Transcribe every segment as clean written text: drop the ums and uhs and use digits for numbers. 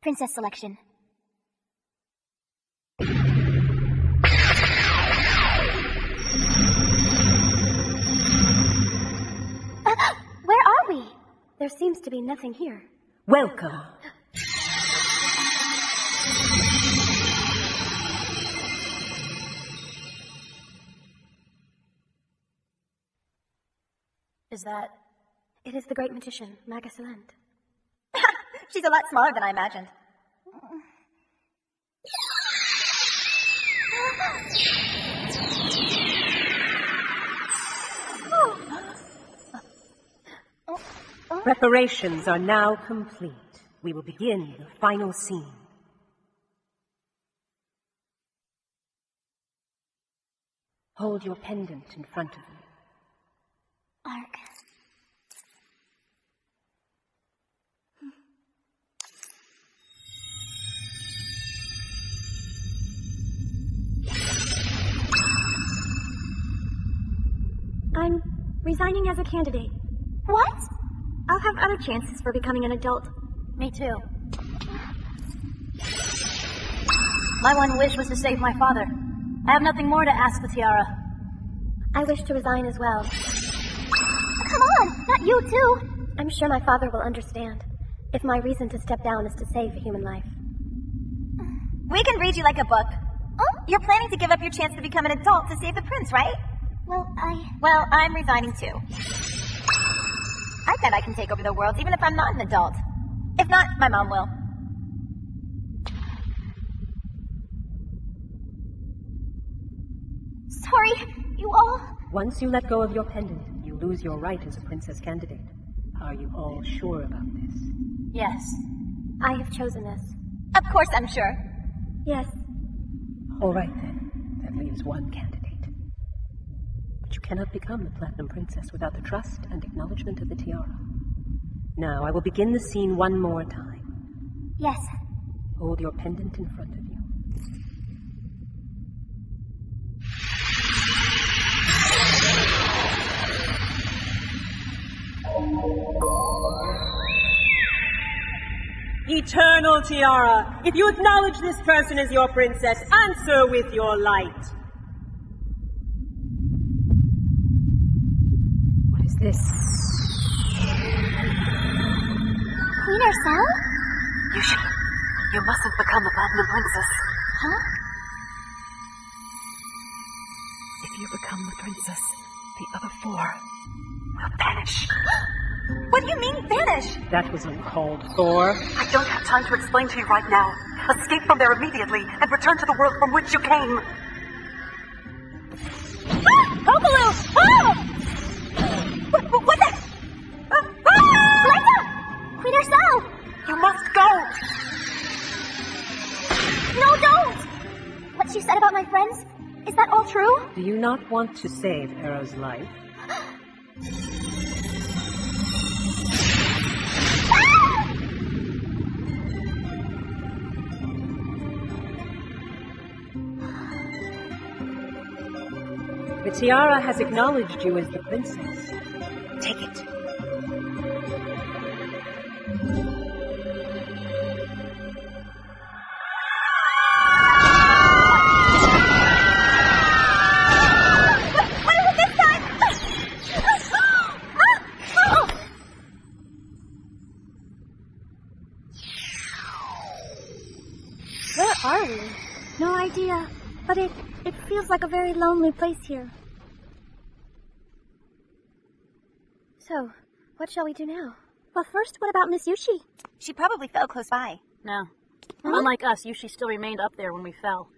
Princess selection. Where are we? There seems to be nothing here. Welcome. Is that... It is the great magician, Magasaland. She's a lot smaller than I imagined. Preparations are now complete. We will begin the final scene. Hold your pendant in front of you. Ark. I'm resigning as a candidate. What? I'll have other chances for becoming an adult. Me too. My one wish was to save my father. I have nothing more to ask the tiara. I wish to resign as well. Come on, not you too. I'm sure my father will understand if my reason to step down is to save a human life. We can read you like a book. Oh, you're planning to give up your chance to become an adult to save the prince, right? Well, I'm resigning too. I bet I can take over the world even if I'm not an adult. If not, my mom will. Sorry, you all... Once you let go of your pendant, you lose your right as a princess candidate. Are you all sure about this? Yes. I have chosen this. Of course I'm sure. Yes. All right then. That leaves one candidate. But you cannot become the Platinum Princess without the trust and acknowledgement of the tiara. Now, I will begin the scene one more time. Yes. Hold your pendant in front of you. Eternal tiara, if you acknowledge this person as your princess, answer with your light. What is this? Queen Ursel? Yucie, you mustn't become the Platinum Princess. Huh? If you become the princess, the other four will vanish. What do you mean, vanish? That was uncalled for. I don't have time to explain to you right now. Escape from there immediately and return to the world from which you came. Popaloo! Oh! What the? Glenda! Queen Ursel! You must go! No, don't! What she said about my friends, is that all true? Do you not want to save Arrow's life? The tiara has acknowledged you as the princess. Take it. What is it this time? Where are we? No idea, but it feels like a very lonely place here. So, what shall we do now? Well, first, what about Miss Yucie? She probably fell close by. No. Unlike us, Yucie still remained up there when we fell.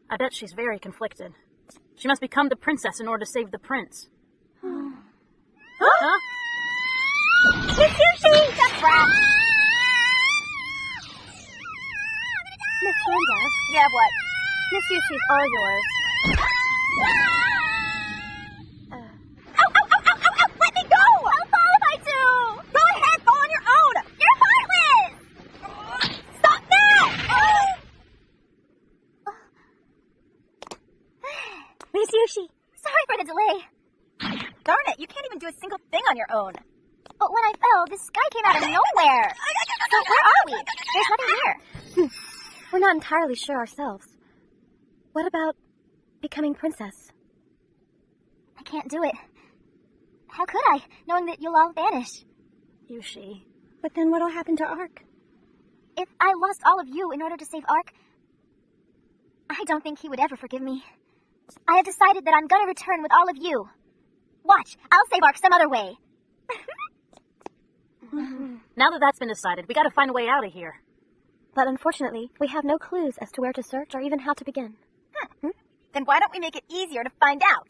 I bet she's very conflicted. She must become the princess in order to save the prince. Huh? Miss Yucie! That's right! Miss Glenda, Yeah, what? Miss Yucie's all yours. Let me go! I'll fall if I do! Go ahead, fall on your own! You're heartless! Stop that! Miss Yucie! Sorry for the delay. Darn it, you can't even do a single thing on your own. But when I fell, this guy came out of nowhere. So where are we? There's nothing here. We're not entirely sure ourselves. What about becoming princess? I can't do it. How could I, knowing that you'll all vanish? Yucie. But then what'll happen to Ark? If I lost all of you in order to save Ark, I don't think he would ever forgive me. I have decided that I'm gonna return with all of you. Watch, I'll save Ark some other way. Now that that's been decided, we gotta find a way out of here. But unfortunately, we have no clues as to where to search or even how to begin. Then why don't we make it easier to find out?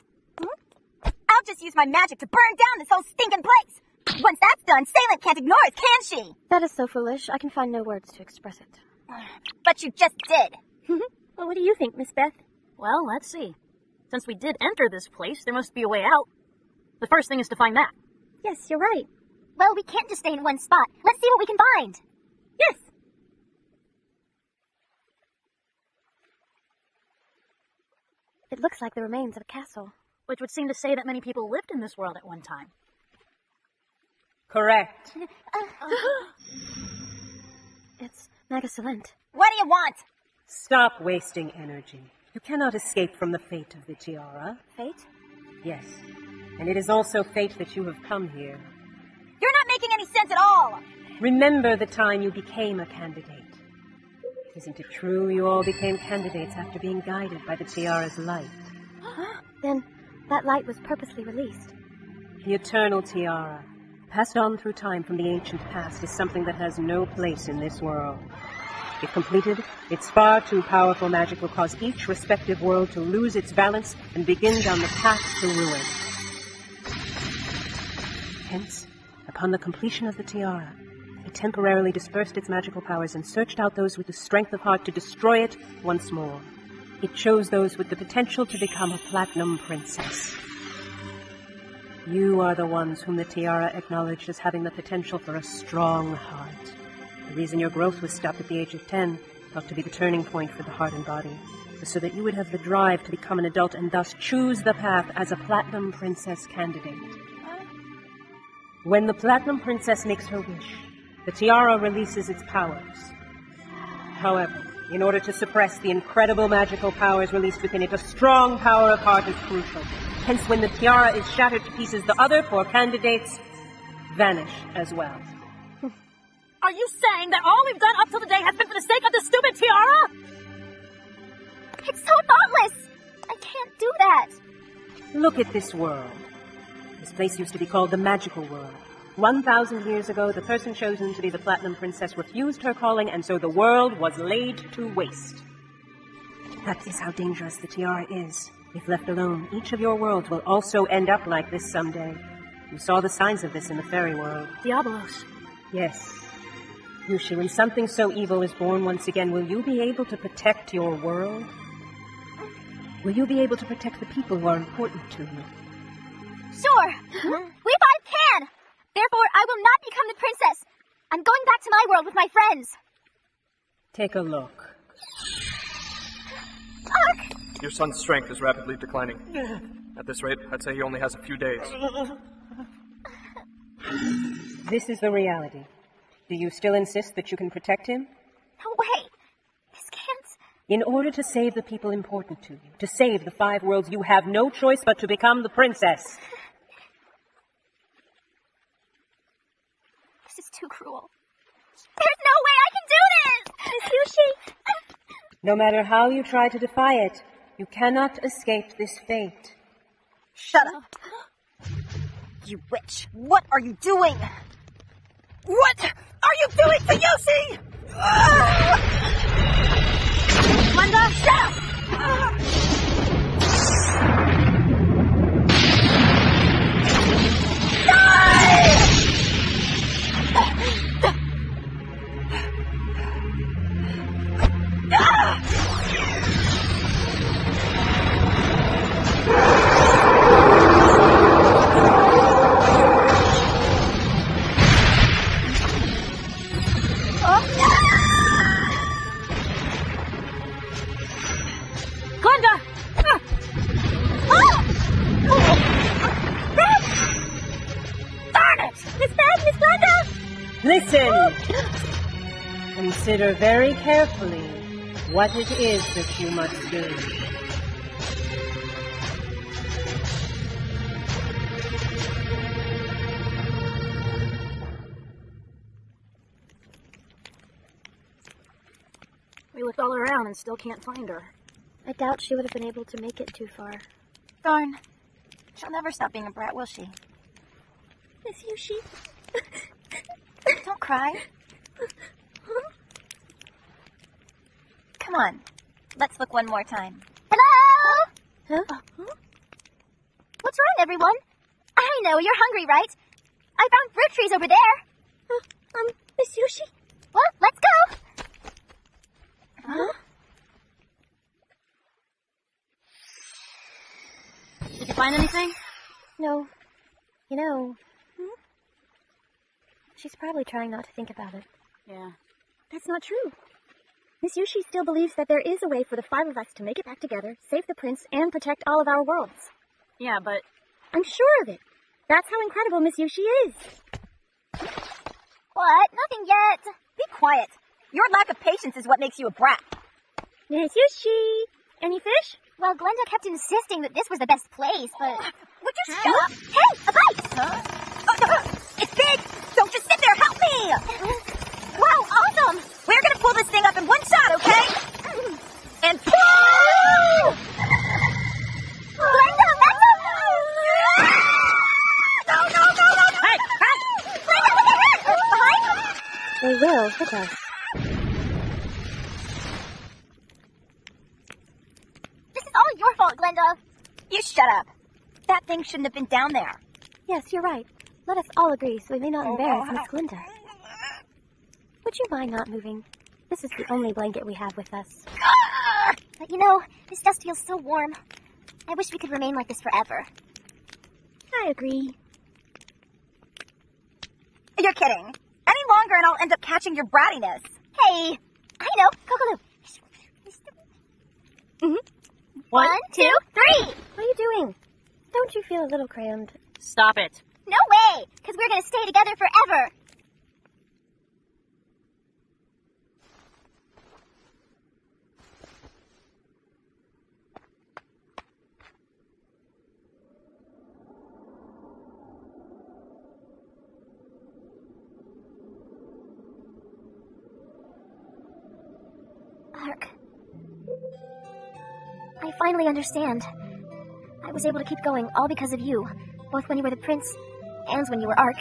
I'll just use my magic to burn down this whole stinking place. Once that's done, Salem can't ignore us, can she? That is so foolish, I can find no words to express it. But you just did. Well, what do you think, Miss Beth? Well, let's see. Since we did enter this place, there must be a way out. The first thing is to find that. Yes, you're right. Well, we can't just stay in one spot. Let's see what we can find. Yes! It looks like the remains of a castle. Which would seem to say that many people lived in this world at one time. Correct. It's magnificent. What do you want? Stop wasting energy. You cannot escape from the fate of the tiara. Fate? Yes. And it is also fate that you have come here. You're not making any sense at all. Remember the time you became a candidate. Isn't it true you all became candidates after being guided by the tiara's light? Then that light was purposely released. The eternal tiara, passed on through time from the ancient past, is something that has no place in this world. If completed, its far too powerful magic will cause each respective world to lose its balance and begin down the path to ruin. Hence, upon the completion of the tiara, it temporarily dispersed its magical powers and searched out those with the strength of heart to destroy it once more. It chose those with the potential to become a platinum princess. You are the ones whom the tiara acknowledged as having the potential for a strong heart. The reason your growth was stopped at the age of 10, thought to be the turning point for the heart and body, was so that you would have the drive to become an adult and thus choose the path as a platinum princess candidate. When the platinum princess makes her wish, the tiara releases its powers. However, in order to suppress the incredible magical powers released within it, a strong power of heart is crucial. Hence, when the tiara is shattered to pieces, the other 4 candidates vanish as well. Are you saying that all we've done up till today has been for the sake of the stupid tiara? It's so thoughtless. I can't do that. Look at this world. This place used to be called the magical world. 1,000 years ago, the person chosen to be the platinum princess refused her calling, and so the world was laid to waste. That is how dangerous the tiara is. If left alone, each of your worlds will also end up like this someday. You saw the signs of this in the fairy world. Diabolos. Yes. Yucie, when something so evil is born once again, will you be able to protect your world? Will you be able to protect the people who are important to you? Sure. We 5 can. Therefore, I will not become the princess. I'm going back to my world with my friends. Take a look. Ark! Your son's strength is rapidly declining. At this rate, I'd say he only has a few days. This is the reality. Do you still insist that you can protect him? No way. This can't. In order to save the people important to you, to save the 5 worlds, you have no choice but to become the princess. This is too cruel. There's no way I can do this! Miss Yucie! No matter how you try to defy it, you cannot escape this fate. Shut up. You witch. What are you doing? What are you doing to Yucie? Wanda, shut up! Consider very carefully what it is that you must do. We looked all around and still can't find her. I doubt she would have been able to make it too far. Darn. She'll never stop being a brat, will she? Miss Yucie? Don't cry. Come on. Let's look one more time. Hello? Huh? What's wrong, everyone? I know, you're hungry, right? I found fruit trees over there. Miss Yucie? Well, let's go. Huh? Did you find anything? No. You know, she's probably trying not to think about it. Yeah. That's not true. Miss Yucie still believes that there is a way for the 5 of us to make it back together, save the prince, and protect all of our worlds. Yeah, but... I'm sure of it. That's how incredible Miss Yucie is. What? Nothing yet. Be quiet. Your lack of patience is what makes you a brat. Miss Yucie! Any fish? Well, Glenda kept insisting that this was the best place, but... Would you shut up? Hey, a bite! Huh? It's big! Don't just sit there, help me! Wow, awesome! We're gonna pull this thing up in one shot, okay? And... Woo! Glenda, that's a... No! Hey! Glenda, look at her! Behind? They will hit us. This is all your fault, Glenda. You shut up. That thing shouldn't have been down there. Yes, you're right. Let us all agree so we may not embarrass Miss Glinda. Would you mind not moving? This is the only blanket we have with us. But you know, this dust feels so warm. I wish we could remain like this forever. I agree. You're kidding. Any longer and I'll end up catching your brattiness. Hey, I know. Kokoloo. One, two, three. What are you doing? Don't you feel a little crammed? Stop it. No way, because we're going to stay together forever. Ark. I finally understand. I was able to keep going all because of you, both when you were the prince and when you were Ark.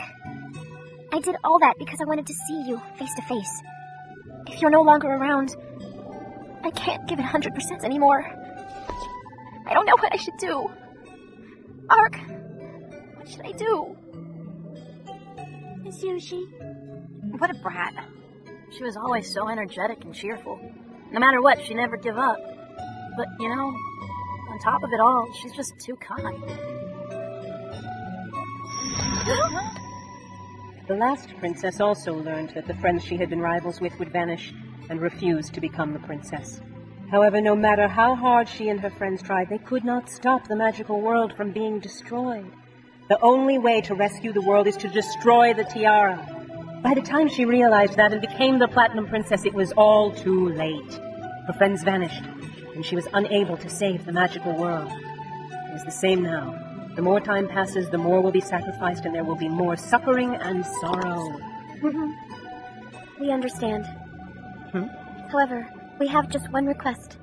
I did all that because I wanted to see you face to face. If you're no longer around, I can't give it 100% anymore. I don't know what I should do. Ark, what should I do? Miss Yucie? What a brat. She was always so energetic and cheerful. No matter what, she never give up. But, you know, on top of it all, she's just too kind. The last princess also learned that the friends she had been rivals with would vanish and refused to become the princess. However, no matter how hard she and her friends tried, they could not stop the magical world from being destroyed. The only way to rescue the world is to destroy the tiara. By the time she realized that and became the Platinum Princess, it was all too late. Her friends vanished, and she was unable to save the magical world. It is the same now. The more time passes, the more will be sacrificed, and there will be more suffering and sorrow. We understand. However, we have just one request.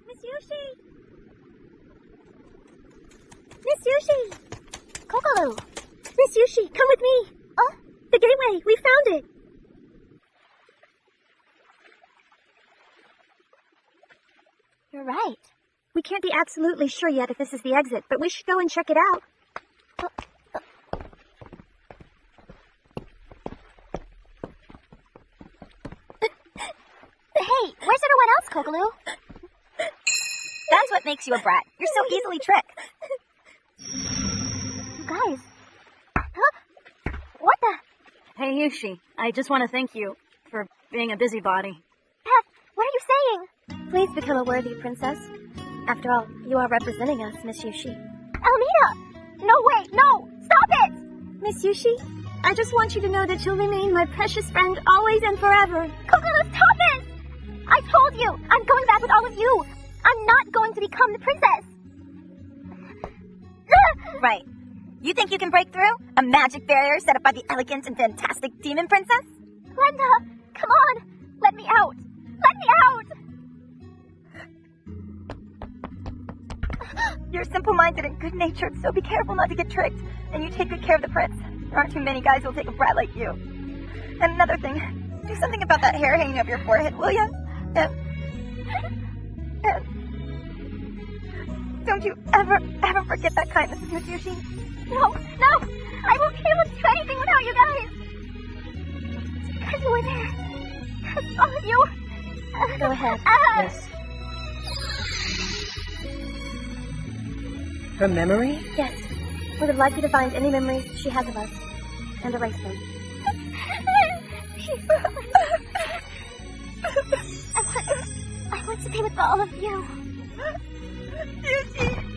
Miss Yucie! Miss Yucie! Kokoloo. Miss Yucie, come with me! Oh? The gateway! We found it! You're right. We can't be absolutely sure yet if this is the exit, but we should go and check it out. Hey, where's everyone else, Kokoloo? That's what makes you a brat. You're so easily tricked. You guys. Huh? What the? Hey, Yucie, I just want to thank you for being a busybody. Beth, what are you saying? Please become a worthy princess. After all, you are representing us, Miss Yucie. Almina! No way! No! Stop it! Miss Yucie, I just want you to know that you'll remain my precious friend always and forever. Kokoro, stop it! I told you! I'm going back with all of you! I'm not going to become the princess! Right. You think you can break through a magic barrier set up by the elegant and fantastic demon princess? Glenda, come on! Let me out! Let me out! You're simple-minded and good-natured, so be careful not to get tricked, and you take good care of the prince. There aren't too many guys who'll take a brat like you. And another thing, do something about that hair hanging over your forehead, will ya? Don't you ever forget that kindness of yours, Yucie? No! I won't be able to do anything without you guys! Because you were there. Because all of you... Go ahead. Yes. Her memory? Yes. We would like you to find any memories she has of us and erase them. Please. I want to be with all of you. Yucie!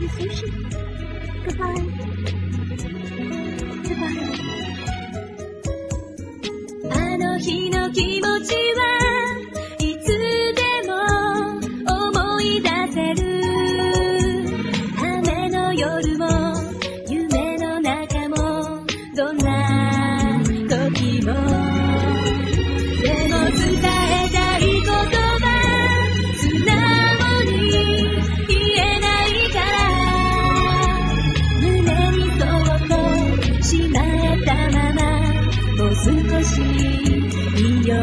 Miss Yucie, goodbye. Goodbye. あの日の気持ちはいつでも思い出せる雨の夜も夢の中もどんな時もでも伝えたい言葉素直に言えないから胸にそっとしまえたままもう少しいよう